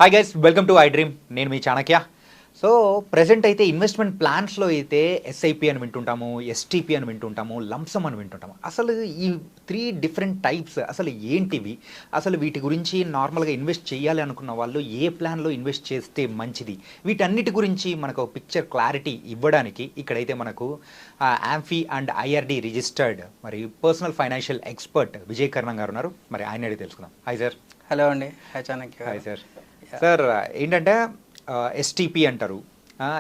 Hi guys, welcome to I dream. నేను మీ Chanakya. So present అయితే investment ప్లాన్స్లో అయితే ఎస్ఐపి అని వింటుంటాము, ఎస్టీపీ అని వింటుంటాము, లంసమ్ అని వింటుంటాము. అసలు ఈ 3 డిఫరెంట్ టైప్స్ అసలు ఏంటివి? అసలు వీటి గురించి నార్మల్గా ఇన్వెస్ట్ చేయాలి అనుకున్న వాళ్ళు ఏ ప్లాన్లో ఇన్వెస్ట్ చేస్తే మంచిది? వీటన్నిటి గురించి మనకు పిక్చర్ క్లారిటీ ఇవ్వడానికి ఇక్కడైతే మనకు యాంఫీ అండ్ ఐఆర్డి రిజిస్టర్డ్ మరి పర్సనల్ ఫైనాన్షియల్ ఎక్స్పర్ట్ విజయ్ కర్ణం గారు ఉన్నారు. మరి ఆయన అడిగి తెలుసుకుందాం. Hi sir. హలో అండి. Hi Chanakya. Hi sir. Sir ఏంటంటే ఎస్టీపీ అంటారు,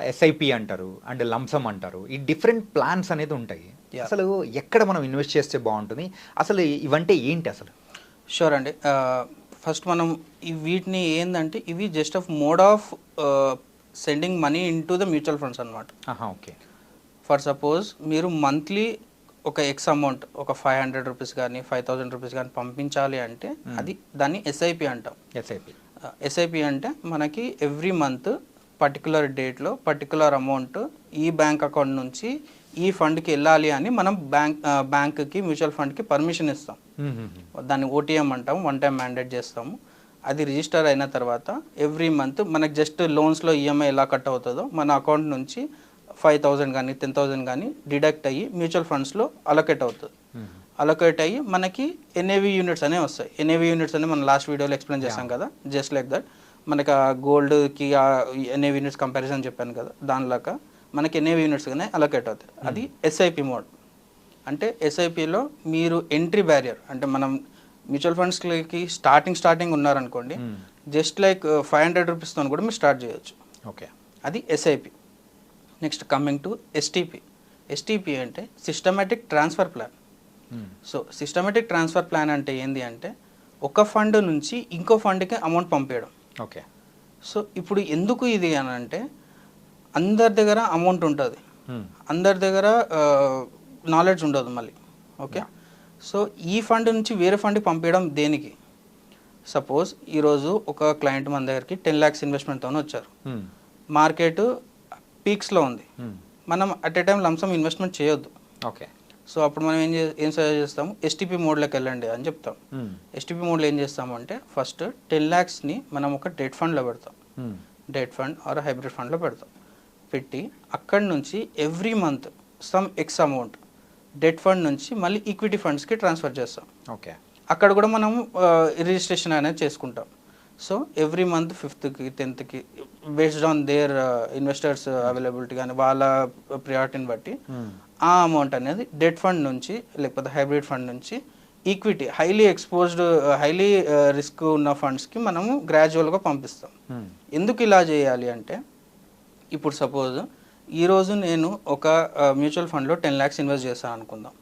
ఎస్ఐపి అంటారు అండ్ లంసమ్ అంటారు. ఈ డిఫరెంట్ ప్లాన్స్ అనేది ఉంటాయి. అసలు ఎక్కడ మనం ఇన్వెస్ట్ చేస్తే బాగుంటుంది? అసలు ఇవంటే ఏంటి అసలు? షూర్ అండి. ఫస్ట్ మనం వీటిని ఏంటంటే ఇవి just of mode of sending money in to the mutual funds అనమాట. ఓకే. ఫర్ సపోజ్ మీరు మంత్లీ ఒక ఎక్స్ అమౌంట్ ఒక 500 రూపీస్ కానీ 5000 రూపీస్ కానీ పంపించాలి అంటే అది దాన్ని ఎస్ఐపి అంటాం. ఎస్ఐపి అంటే మనకి ఎవ్రీ మంత్ పర్టికులర్ డేట్లో పర్టికులర్ అమౌంట్ ఈ బ్యాంక్ అకౌంట్ నుంచి ఈ ఫండ్కి వెళ్ళాలి అని మనం బ్యాంక్కి మ్యూచువల్ ఫండ్కి పర్మిషన్ ఇస్తాం. దాన్ని ఓటీఎం అంటాం, వన్ టైం మ్యాండేట్ చేస్తాము. అది రిజిస్టర్ అయిన తర్వాత ఎవ్రీ మంత్ మనకి జస్ట్ లోన్స్లో ఈఎంఐ ఎలా కట్ అవుతుందో మన అకౌంట్ నుంచి 5000 కానీ 10,000 కానీ డిడక్ట్ అయ్యి మ్యూచువల్ ఫండ్స్లో అలొకేట్ అవుతుంది. అలొకేట్ అయ్యి మనకి ఎన్ఏవి యూనిట్స్ అనేవి వస్తాయి. ఎన్ఏవి యూనిట్స్ అని మనం లాస్ట్ వీడియోలో ఎక్స్ప్లెయిన్ చేస్తాం కదా, జస్ట్ లైక్ దట్. మనకి ఆ గోల్డ్కి ఎన్ఏవి యూనిట్స్ కంపారిజన్ చెప్పాను కదా, దానిలాగా మనకి ఎన్ఏవి యూనిట్స్ కానీ అలొకేట్ అవుతాయి. అది ఎస్ఐపి మోడ్. అంటే ఎస్ఐపిలో మీరు ఎంట్రీ బ్యారియర్ అంటే మనం మ్యూచువల్ ఫండ్స్కి స్టార్టింగ్ ఉన్నారనుకోండి, జస్ట్ లైక్ 500 రూపీస్తో కూడా మీరు స్టార్ట్ చేయొచ్చు. ఓకే. అది SIP. Next coming to STP. STP అంటే systematic transfer plan. So systematic transfer plan అంటే ఏంటి అంటే ఒక ఫండ్ నుంచి ఇంకో ఫండ్కి అమౌంట్ పంపించడం. ఓకే. సో ఇప్పుడు ఎందుకు ఇది అని అంటే అందరి దగ్గర అమౌంట్ ఉంటుంది, అందరి దగ్గర నాలెడ్జ్ ఉండదు మళ్ళీ. ఓకే. సో ఈ ఫండ్ నుంచి వేరే ఫండ్కి పంపించడం దేనికి? సపోజ్ ఈరోజు ఒక క్లయింట్ మన దగ్గరికి 10 lakhs ఇన్వెస్ట్మెంట్తో వచ్చారు. మార్కెట్ పీక్స్లో ఉంది. మనం at a time lump sum investment చేయొద్దు. ఓకే. సో అప్పుడు మనం ఏం సజెస్ట్ చేస్తాము? ఎస్టీపీ మోడ్లోకి వెళ్ళండి అని చెప్తాం. ఎస్టీపీ మోడ్లో ఏం చేస్తాము అంటే ఫస్ట్ 10 lakhsని మనం ఒక డెట్ ఫండ్లో పెడతాం. డెట్ ఫండ్ ఆర్ హైబ్రిడ్ ఫండ్లో పెడతాం. పెట్టి అక్కడి నుంచి every month some X amount debt fund నుంచి మళ్ళీ ఈక్విటీ ఫండ్స్కి ట్రాన్స్ఫర్ చేస్తాం. ఓకే. అక్కడ కూడా మనం రిజిస్ట్రేషన్ అనేది చేసుకుంటాం. So every month 5th, 10th based on their investors availability కానీ వాళ్ళ ప్రియారిటీని బట్టి ఆ అమౌంట్ అనేది డెట్ ఫండ్ నుంచి లేకపోతే హైబ్రిడ్ ఫండ్ నుంచి equity highly exposed highly risk ఉన్న ఫండ్స్కి మనము గ్రాడ్యువల్గా పంపిస్తాం. ఎందుకు ఇలా చేయాలి అంటే ఇప్పుడు సపోజ్ ఈరోజు నేను ఒక మ్యూచువల్ ఫండ్లో 10 lakhs ఇన్వెస్ట్ చేస్తాను అనుకుందాం.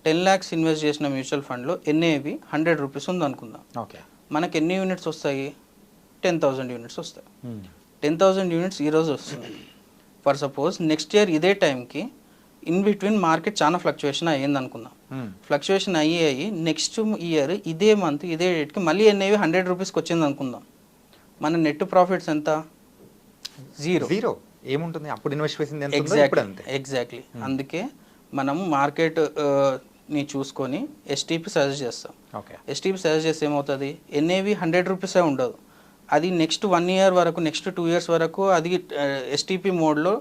10 lakhs ఇన్వెస్ట్ చేసిన మ్యూచువల్ ఫండ్లో ఎన్ఏవి 100 రూపీస్ ఉంది అనుకుందాం. ఓకే. మనకి ఎన్ని యూనిట్స్ వస్తాయి? 10,000 యూనిట్స్ వస్తాయి. 10,000 యూనిట్స్ ఈరోజు వస్తుంది. ఫర్ సపోజ్ నెక్స్ట్ ఇయర్ ఇదే టైంకి ఇన్ బిట్వీన్ మార్కెట్ చాలా ఫ్లక్చువేషన్ అయ్యింది అనుకుందాం. ఫ్లక్చువేషన్ అయ్యి నెక్స్ట్ ఇయర్ ఇదే మంత్ ఇదే డేట్కి మళ్ళీ ఎన్ఏవి 100 రూపీస్కి వచ్చింది అనుకుందాం. మన నెట్ ప్రాఫిట్స్ ఎంత? జీరో. ఏముంటుంది అప్పుడు ఇన్వెస్ట్ చేసింది? ఎగ్జాక్ట్లీ. అందుకే మనం మార్కెట్ ని చూసుకొని ఎస్టీపీ సజెస్ట్ చేస్తాం. ఎస్టీపీ సజెస్ట్ చేస్తే ఏమవుతుంది? ఎన్ఏవి 100 రూపీసే ఉండదు. అది నెక్స్ట్ 1 year వరకు, నెక్స్ట్ 2 years వరకు అది ఎస్టీపీ మోడ్లో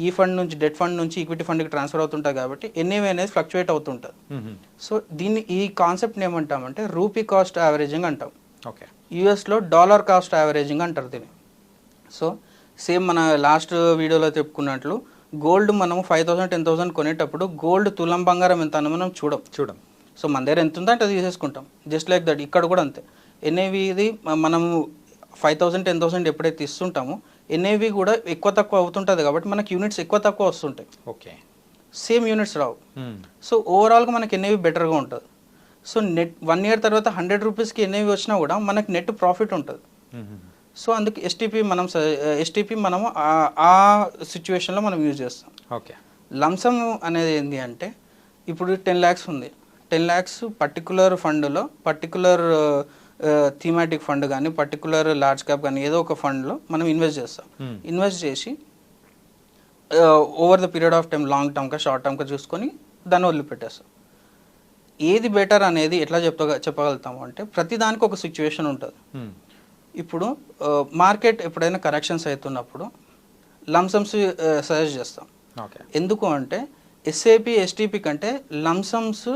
ఈ ఫండ్ నుంచి డెట్ ఫండ్ నుంచి ఈక్విటీ ఫండ్కి ట్రాన్స్ఫర్ అవుతుంటుంది కాబట్టి ఎన్ఏవి అనేది ఫ్లక్చువేట్ అవుతుంటుంది. సో ఈ కాన్సెప్ట్ని ఏమంటామంటే రూపీ కాస్ట్ యావరేజింగ్ అంటాం. ఓకే. యూఎస్లో డాలర్ కాస్ట్ యావరేజింగ్ అంటారు దీన్ని. సో సేమ్ మన లాస్ట్ వీడియోలో చెప్పుకున్నట్లు గోల్డ్ మనం 5,000, 10,000 కొనేటప్పుడు గోల్డ్ తులం బంగారం ఎంత అని మనం చూడం. సో మన దగ్గర ఎంత ఉందో అంటే తీసేసుకుంటాం. జస్ట్ లైక్ దట్ ఇక్కడ కూడా అంతే. ఎన్ఏవి ఇది మనము 5,000, 10,000 ఎప్పుడైతే ఇస్తుంటామో ఎన్ఏవి కూడా ఎక్కువ తక్కువ అవుతుంటుంది కాబట్టి మనకి యూనిట్స్ ఎక్కువ తక్కువ వస్తుంటాయి. ఓకే. సేమ్ యూనిట్స్ రావు. సో ఓవరాల్గా మనకి ఎన్ఏవి బెటర్గా ఉంటుంది. సో నెట్ 1 year తర్వాత 100 రూపీస్కి ఎన్ఏవి వచ్చినా కూడా మనకి నెట్ ప్రాఫిట్ ఉంటుంది. సో అందుకు ఎస్టీపీ మనము ఆ సిచ్యువేషన్లో మనం యూజ్ చేస్తాం. ఓకే. లంసమ్ అనేది ఏంటి అంటే ఇప్పుడు 10 lakhs ఉంది. 10 lakhs పర్టికులర్ ఫండ్లో పర్టికులర్ థీమాటిక్ ఫండ్ కానీ పర్టికులర్ లార్జ్ క్యాప్ కానీ ఏదో ఒక ఫండ్లో మనం ఇన్వెస్ట్ చేస్తాం. ఇన్వెస్ట్ చేసి over the period of time long టర్మ్గా షార్ట్ టర్మ్గా చూసుకొని దాన్ని వదిలిపెట్టేస్తాం. ఏది బెటర్ అనేది ఎట్లా చెప్పగలుగుతాము అంటే ప్రతిదానికి ఒక సిచ్యువేషన్ ఉంటుంది. ఇప్పుడు మార్కెట్ ఎప్పుడైనా కరెక్షన్స్ అవుతున్నప్పుడు లంసమ్స్ సజెస్ట్ చేస్తాం. ఓకే. ఎందుకు అంటే ఎస్ఐపి ఎస్టీపీ కంటే లంసమ్స్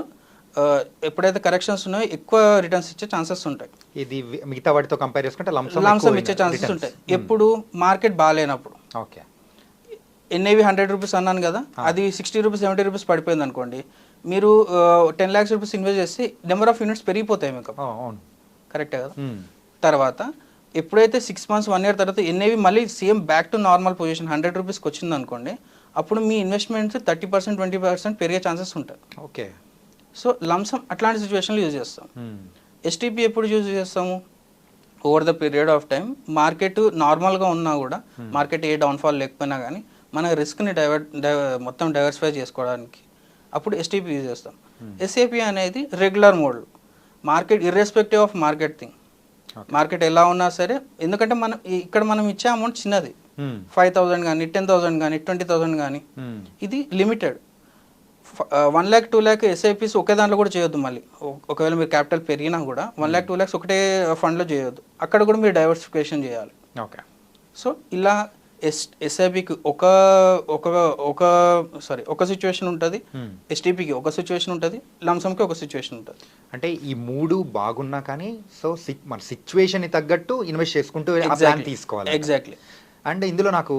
ఎప్పుడైతే కరెక్షన్స్ ఉన్నాయో ఎక్కువ రిటర్న్స్ ఇచ్చే ఛాన్సెస్ ఉంటాయి. ఇది మిగతా వాటితో కంపేర్ చేసుకుంటే లంసమ్ ఇచ్చే ఛాన్సెస్ ఉంటాయి ఎప్పుడు మార్కెట్ బాగాలేనప్పుడు. ఓకే. ఎన్ఐవి 100 రూపీస్ అన్నాను కదా, అది 60 రూపీస్ 70 రూపీస్ పడిపోయింది అనుకోండి, మీరు 10 lakhs రూపీస్ ఇన్వెస్ట్ చేస్తే నెంబర్ ఆఫ్ యూనిట్స్ పెరిగిపోతాయి మీకు. అవును, కరెక్టే కదా. తర్వాత ఎప్పుడైతే 6 months 1 year తర్వాత ఎన్ఐవి మళ్ళీ same back to normal position 100 రూపీస్కి వచ్చింది అనుకోండి, అప్పుడు మీ ఇన్వెస్ట్మెంట్స్ 30% 20% పెరిగే ఛాన్సెస్ ఉంటాయి. ఓకే. సో లంసమ్ అట్లాంటి సిచ్యువేషన్లో యూజ్ చేస్తాం. ఎస్టీపీ ఎప్పుడు యూజ్ చేస్తాము? Over the period of time market నార్మల్గా ఉన్నా కూడా, మార్కెట్ ఏ డౌన్ఫాల్ లేకపోయినా కానీ మన రిస్క్ని మొత్తం డైవర్సిఫై చేసుకోవడానికి అప్పుడు ఎస్టీపీ యూజ్ చేస్తాం. ఎస్ఏపీ అనేది regular mode, market irrespective of market thing, market ఎలా ఉన్నా సరే, ఎందుకంటే మనం ఇచ్చే అమౌంట్ చిన్నది, 5,000 కానీ 10,000 కానీ 20,000 కానీ, ఇది లిమిటెడ్. 1 lakh 2 lakh ఎస్ఐపీస్ ఒకే దాంట్లో కూడా చేయొద్దు. మళ్ళీ ఒకవేళ మీరు క్యాపిటల్ పెరిగినా కూడా 1 lakh 2 lakhs ఒకటే ఫండ్లో చేయొద్దు, అక్కడ కూడా మీరు డైవర్సిఫికేషన్ చేయాలి. ఓకే. సో ఇలా ఎస్ఐపికి ఒక సిచ్యువేషన్ ఉంటుంది, ఎస్టీపీకి ఒక సిచ్యువేషన్ ఉంటుంది, లంసమ్కి ఒక సిచ్యువేషన్ ఉంటుంది. అంటే ఈ మూడు బాగున్నా కానీ సో మన సిచ్యువేషన్ తగ్గట్టు ఇన్వెస్ట్ చేసుకుంటూ ప్లాన్ తీసుకోవాలి. ఎగ్జాక్ట్లీ. అండ్ ఇందులో నాకు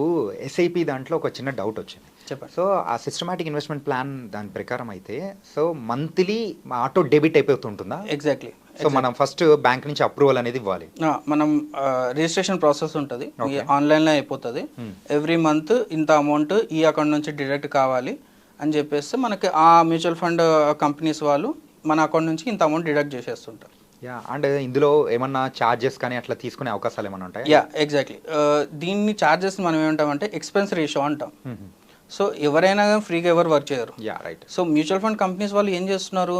ఎస్ఐపి దాంట్లో ఒక చిన్న డౌట్ వచ్చింది. చెప్పండి. సో ఆ సిస్టమాటిక్ ఇన్వెస్ట్మెంట్ ప్లాన్ దాని ప్రకారం అయితే సో మంత్లీ ఆటో డెబిట్ అయిపోతుంటుందా? ఎగ్జాక్ట్లీ. సో మనం ఫస్ట్ బ్యాంక్ నుంచి అప్రూవల్ అనేది ఇవ్వాలి. మనం రిజిస్ట్రేషన్ ప్రాసెస్ ఉంటుంది, ఆన్లైన్లో అయిపోతుంది. ఎవ్రీ మంత్ ఇంత అమౌంట్ ఈ అకౌంట్ నుంచి డిడక్ట్ కావాలి అని చెప్పేస్తే మనకి ఆ మ్యూచువల్ ఫండ్ కంపెనీస్ వాళ్ళు మన అకౌంట్ నుంచి ఇంత అమౌంట్ డిడక్ట్ చేసేస్తుంటారు. యా. అండ్ ఇందులో ఏమన్నా ఛార్జెస్ కానీ అట్లా తీసుకునే అవకాశాలు ఏమైనా ఉంటాయి? Yeah, exactly. దీన్ని ఛార్జెస్ మనం ఏమంటామంటే ఎక్స్పెన్స్ రేషియో అంటాం. సో ఎవరైనా ఫ్రీగా ఎవరు వర్క్ చేయరు. Yeah, right. So mutual fund companies వాళ్ళు ఏం చేస్తున్నారు,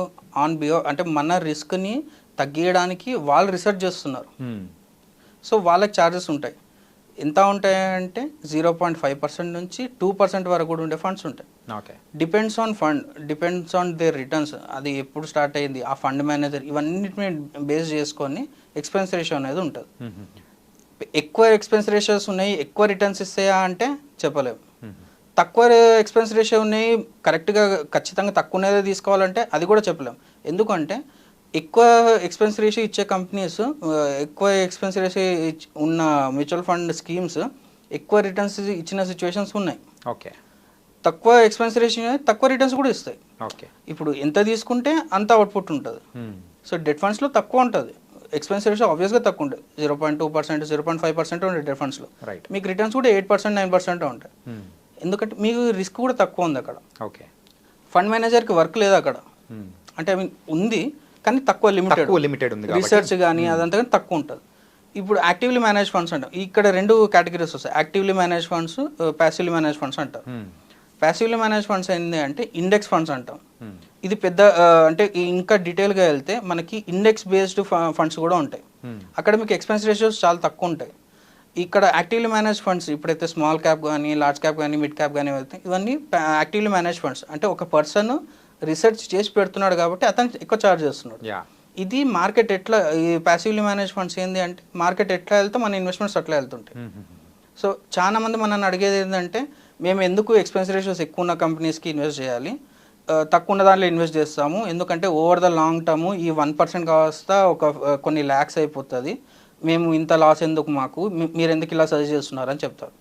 అంటే మన రిస్క్ని తగ్గించడానికి వాళ్ళు రీసెర్చ్ చేస్తున్నారు. సో వాళ్ళకి ఛార్జెస్ ఉంటాయి. ఎంత ఉంటాయంటే 0.5% నుంచి 2% వరకు కూడా ఉండే ఫండ్స్ ఉంటాయి. Okay. Depends on their returns, అది ఎప్పుడు స్టార్ట్ అయ్యింది, ఆ ఫండ్ మేనేజర్, ఇవన్నిటిని బేస్ చేసుకొని ఎక్స్పెన్స్ రేషియో అనేది ఉంటుంది. ఎక్కువ ఎక్స్పెన్స్ రేషియోస్ ఉన్నాయి, ఎక్కువ రిటర్న్స్ ఇస్తాయా అంటే చెప్పలేము. తక్కువ ఎక్స్పెన్స్ రేషియో ఉన్నాయి, కరెక్ట్గా ఖచ్చితంగా తక్కువ ఉన్నదే తీసుకోవాలంటే అది కూడా చెప్పలేము. ఎందుకంటే ఎక్కువ ఎక్స్పెన్స్ రేషియో ఇచ్చే కంపెనీస్, ఎక్కువ ఎక్స్పెన్స్ రేషియో ఉన్న మ్యూచువల్ ఫండ్ స్కీమ్స్ ఎక్కువ రిటర్న్స్ ఇచ్చిన సిచ్యువేషన్స్ ఉన్నాయి. ఓకే. తక్కువ ఎక్స్పెన్స్ రేషియో తక్కువ రిటర్న్స్ కూడా ఇస్తాయి. ఓకే. ఇప్పుడు ఎంత తీసుకుంటే అంత అవుట్పుట్ ఉంటుంది. సో డెట్ ఫండ్స్లో తక్కువ ఉంటుంది, ఎక్స్పెన్స్ రేషియో ఆబ్వియస్గా తక్కువ ఉంటుంది, 0.2% 0.5% ఉంటుంది డెట్ ఫండ్స్లో. రైట్. మీకు రిటర్న్స్ కూడా 8% 9% ఉంటాయి. ఎందుకంటే మీకు రిస్క్ కూడా తక్కువ ఉంది అక్కడ. ఓకే. ఫండ్ మేనేజర్కి వర్క్ లేదు అక్కడ, అంటే ఐ మీన్ ఉంది కానీ తక్కువ లిమిటెడ్ ఉంది, రీసెర్చ్ కానీ అదంతా కానీ తక్కువ ఉంటుంది. ఇప్పుడు యాక్టివ్లీ మేనేజ్ ఫండ్స్ అంటాం. ఇక్కడ 2 కేటగిరీస్ వస్తాయి, actively manage funds, passively manage funds అంటారు. ప్యాసివ్లీ మేనేజ్ ఫండ్స్ ఏంటి అంటే ఇండెక్స్ ఫండ్స్ అంటాం. ఇది పెద్ద అంటే ఇంకా డీటెయిల్గా వెళ్తే మనకి ఇండెక్స్ బేస్డ్ ఫండ్స్ కూడా ఉంటాయి. అక్కడ మీకు ఎక్స్పెన్స్ రేషియోస్ చాలా తక్కువ ఉంటాయి. ఇక్కడ యాక్టివ్లీ మేనేజ్ ఫండ్స్ ఇప్పుడైతే స్మాల్ క్యాప్ కానీ లార్జ్ క్యాప్ కానీ మిడ్ క్యాప్ కానీ వెళ్తాయి, ఇవన్నీ యాక్టివ్లీ మేనేజ్ ఫండ్స్. అంటే ఒక పర్సన్ రీసెర్చ్ చేసి పెడుతున్నాడు కాబట్టి అతను ఎక్కువ ఛార్జ్ చేస్తున్నాడు. ఇది మార్కెట్ ఎట్లా, ఈ ప్యాసివ్లీ మేనేజ్ ఫండ్స్ ఏంటి అంటే మార్కెట్ ఎట్లా వెళ్తే మన ఇన్వెస్ట్మెంట్స్ అట్లా వెళ్తుంటాయి. సో చాలా మంది మనల్ని అడిగేది ఏంటంటే మేము ఎందుకు ఎక్స్పెన్స్ రేషియోస్ ఎక్కువ ఉన్న కంపెనీస్కి ఇన్వెస్ట్ చేయాలి, తక్కువ ఉన్న దాంట్లో ఇన్వెస్ట్ చేస్తాము, ఎందుకంటే ఓవర్ ద లాంగ్ టర్మ్ ఈ 1% కాస్త కొన్ని ల్యాక్స్ అయిపోతుంది, మేము ఇంత లాస్ ఎందుకు మాకు, మీరు ఎందుకు ఇలా సజెస్ట్ చేస్తున్నారని చెప్తారు.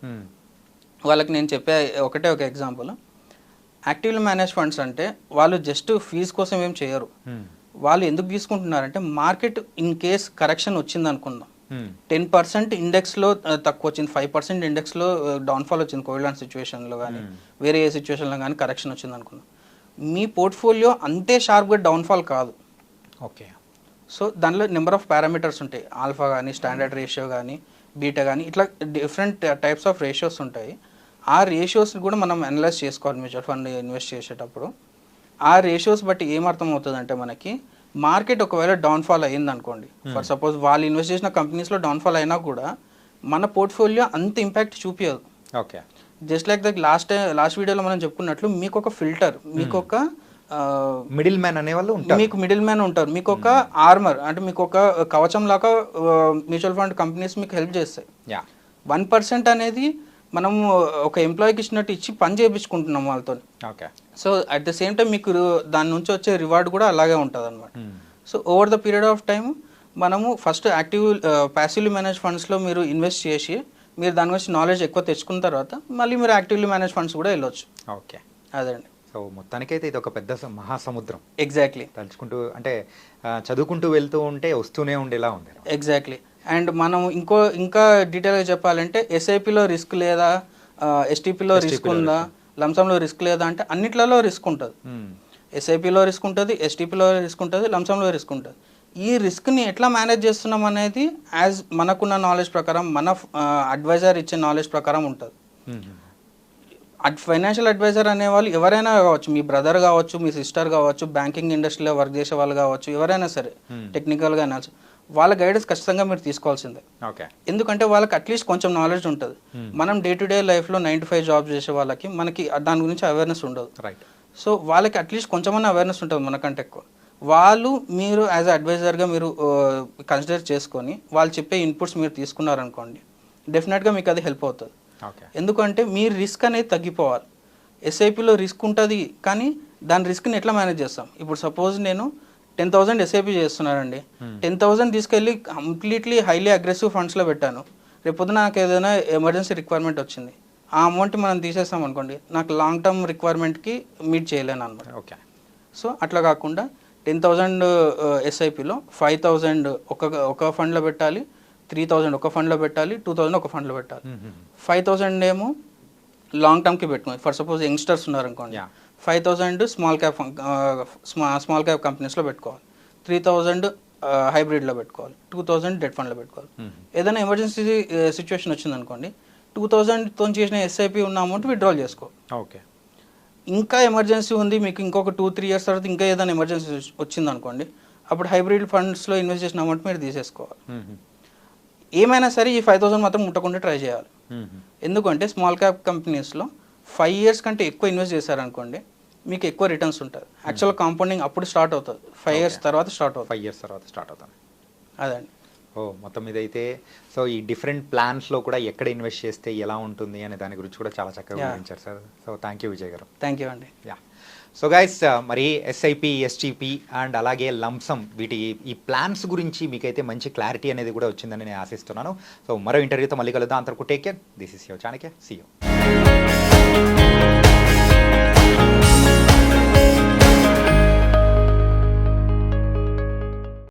వాళ్ళకి నేను చెప్పే ఒక ఎగ్జాంపుల్, యాక్టివ్లీ మేనేజ్ ఫండ్స్ అంటే వాళ్ళు జస్ట్ ఫీజు కోసం ఏం చేయరు. వాళ్ళు ఎందుకు తీసుకుంటున్నారంటే మార్కెట్ ఇన్ కేస్ కరెక్షన్ వచ్చింది అనుకుందాం, 10% ఇండెక్స్లో తక్కువ వచ్చింది, 5% ఇండెక్స్లో డౌన్ఫాల్ వచ్చింది, కోవిడ్ లాంటి సిచ్యువేషన్లో కానీ వేరే ఏ సిచ్యువేషన్లో కానీ కరెక్షన్ వచ్చింది అనుకుందాం, మీ పోర్ట్ఫోలియో అంతే షార్ప్గా డౌన్ఫాల్ కాదు. ఓకే. సో దానిలో నెంబర్ ఆఫ్ పారామీటర్స్ ఉంటాయి, ఆల్ఫా కానీ స్టాండర్డ్ రేషియో కానీ బీటా కానీ, ఇట్లా డిఫరెంట్ టైప్స్ ఆఫ్ రేషియోస్ ఉంటాయి. ఆ రేషియోస్ని కూడా మనం అనలైజ్ చేసుకోవాలి మ్యూచువల్ ఫండ్ ఇన్వెస్ట్ చేసేటప్పుడు. ఆ రేషియోస్ బట్టి ఏమర్థం అవుతుంది అంటే మనకి మార్కెట్ ఒకవేళ డౌన్ఫాల్ అయ్యింది అనుకోండి, ఫర్ సపోజ్ వాళ్ళు ఇన్వెస్ట్ చేసిన కంపెనీస్లో డౌన్ఫాల్ అయినా కూడా మన పోర్ట్ఫోలియో అంత ఇంపాక్ట్ చూపించదు. Okay. Just like that last వీడియోలో మనం చెప్పుకున్నట్లు మీకు ఒక ఫిల్టర్, మీకు ఒక మిడిల్ మ్యాన్ అనే వాళ్ళు ఉంటారు. మీకు మిడిల్ మ్యాన్ ఉంటారు, మీకు ఒక ఆర్మర్ అంటే మీకు ఒక కవచం లాగా మ్యూచువల్ ఫండ్ కంపెనీస్ మీకు హెల్ప్ చేస్తాయి. 1% అనేది మనం ఒక ఎంప్లాయీకి ఇచ్చినట్టు ఇచ్చి పని చేయించుకుంటున్నాం వాళ్ళతో. Okay. So at the same time మీకు దాని నుంచి వచ్చే రివార్డ్ కూడా అలాగే ఉంటుంది అనమాట. So over the period of time మనము ఫస్ట్ ప్యాసివ్లీ మేనేజ్ ఫండ్స్లో మీరు ఇన్వెస్ట్ చేసి మీరు దాని గురించి నాలెడ్జ్ ఎక్కువ తెచ్చుకున్న తర్వాత మళ్ళీ మీరు యాక్టివ్లీ మేనేజ్ ఫండ్స్ కూడా వెళ్ళొచ్చు. ఓకే. అదండి. సో మొత్తానికైతే ఇది ఒక పెద్ద మహాసముద్రం. ఎగ్జాక్ట్లీ. తలుచుకుంటూ అంటే చదువుకుంటూ వెళ్తూ ఉంటే వస్తూనే ఉండేలా ఉంది. ఎగ్జాక్ట్లీ. అండ్ మనం ఇంకా డీటెయిల్గా చెప్పాలంటే ఎస్ఐపిలో రిస్క్ లేదా, ఎస్టీపీలో రిస్క్ ఉందా, లంసంలో రిస్క్ లేదా అంటే అన్నిట్లలో రిస్క్ ఉంటుంది. ఎస్ఐపిలో రిస్క్ ఉంటుంది, ఎస్టీపీలో రిస్క్ ఉంటుంది, లంసంలో రిస్క్ ఉంటుంది. ఈ రిస్క్ని ఎట్లా మేనేజ్ చేస్తున్నాం అనేది యాజ్ మనకున్న నాలెడ్జ్ ప్రకారం, మన అడ్వైజర్ ఇచ్చే నాలెడ్జ్ ప్రకారం ఉంటుంది. ఫైనాన్షియల్ అడ్వైజర్ అనేవాళ్ళు ఎవరైనా కావచ్చు, మీ బ్రదర్ కావచ్చు, మీ సిస్టర్ కావచ్చు, బ్యాంకింగ్ ఇండస్ట్రీలో వర్క్ చేసే వాళ్ళు కావచ్చు, ఎవరైనా సరే టెక్నికల్గా అనాల్సి వాళ్ళ గైడెన్స్ ఖచ్చితంగా మీరు తీసుకోవాల్సిందే. ఓకే. ఎందుకంటే వాళ్ళకి అట్లీస్ట్ కొంచెం నాలెడ్జ్ ఉంటుంది. మనం డే టు డే లైఫ్లో 9 to 5 జాబ్ చేసే వాళ్ళకి మనకి దాని గురించి అవేర్నెస్ ఉండదు. రైట్. సో వాళ్ళకి అట్లీస్ట్ కొంచెమన్నా అవేర్నెస్ ఉంటుంది మనకంటే ఎక్కువ. వాళ్ళు మీరు యాజ్ అడ్వైజర్గా మీరు కన్సిడర్ చేసుకొని వాళ్ళు చెప్పే ఇన్పుట్స్ మీరు తీసుకున్నారనుకోండి, డెఫినెట్గా మీకు అది హెల్ప్ అవుతుంది. ఎందుకంటే మీ రిస్క్ అనేది తగ్గిపోవాలి. ఎస్ఐపిలో రిస్క్ ఉంటుంది, కానీ దాని రిస్క్ని ఎట్లా మేనేజ్ చేస్తాం? ఇప్పుడు సపోజ్ నేను 10,000 ఎస్ఐపి చేస్తున్నానండి, 10,000 తీసుకెళ్ళి కంప్లీట్లీ హైలీ అగ్రెసివ్ ఫండ్స్లో పెట్టాను. రేపొద్దున నాకు ఏదైనా ఎమర్జెన్సీ రిక్వైర్మెంట్ వచ్చింది, ఆ అమౌంట్ మనం తీసేస్తాం అనుకోండి, నాకు లాంగ్ టర్మ్ రిక్వైర్మెంట్కి మీట్ చేయలేను అనమాట. ఓకే. సో అట్లా కాకుండా 10,000 ఎస్ఐపిలో 5,000 ఒక ఫండ్లో పెట్టాలి, 3,000 ఒక ఫండ్లో పెట్టాలి, 2,000 ఒక ఫండ్లో పెట్టాలి. 5,000 ఏమో లాంగ్ టర్మ్కి పెట్టుకోండి. ఫర్ సపోజ్ యంగ్స్టర్స్ ఉన్నారనుకోండి, 5,000 స్మాల్ క్యాప్ కంపెనీస్లో పెట్టుకోవాలి, 3,000 హైబ్రిడ్లో పెట్టుకోవాలి, 2,000 డెట్ ఫండ్లో పెట్టుకోవాలి. ఏదైనా ఎమర్జెన్సీ సిచ్యువేషన్ వచ్చిందనుకోండి, 2,000తో చేసిన ఎస్ఐపి ఉన్న అమౌంట్ విత్డ్రాల్ చేసుకో. ఓకే. ఇంకా ఎమర్జెన్సీ ఉంది మీకు, ఇంకొక 2-3 years తర్వాత ఇంకా ఏదైనా ఎమర్జెన్సీ వచ్చిందనుకోండి, అప్పుడు హైబ్రిడ్ ఫండ్స్లో ఇన్వెస్ట్ చేసిన అమౌంట్ మీరు తీసేసుకోవాలి. ఏమైనా సరే ఈ 5,000 మాత్రం ముట్టకుండా ట్రై చేయాలి. ఎందుకంటే స్మాల్ క్యాప్ కంపెనీస్లో 5 years కంటే ఎక్కువ ఇన్వెస్ట్ చేశారనుకోండి, మీకు ఎక్కువ రిటర్న్స్ ఉంటుంది. యాక్చువల్ కాంపౌండింగ్ అప్పుడు స్టార్ట్ అవుతుంది, 5 years తర్వాత స్టార్ట్ అవుతుంది. 5 years తర్వాత స్టార్ట్ అవుతుంది. అదండి. మొత్తం మీద అయితే సో ఈ డిఫరెంట్ ప్లాన్స్లో కూడా ఎక్కడ ఇన్వెస్ట్ చేస్తే ఎలా ఉంటుంది అనే దాని గురించి కూడా చాలా చక్కగా వివరించారు sir. So thank you Vijay గారు. థ్యాంక్ యూ అండి. సో గైస్, మరి ఎస్ఐపి, ఎస్టీపీ అండ్ అలాగే లంసమ్ వీటి ఈ ప్లాన్స్ గురించి మీకైతే మంచి క్లారిటీ అనేది కూడా వచ్చిందని నేను ఆశిస్తున్నాను. సో మరో ఇంటర్వ్యూతో మళ్ళీ కలుద్దాం. అంతవరకు take care. This is your Chanakya. See you.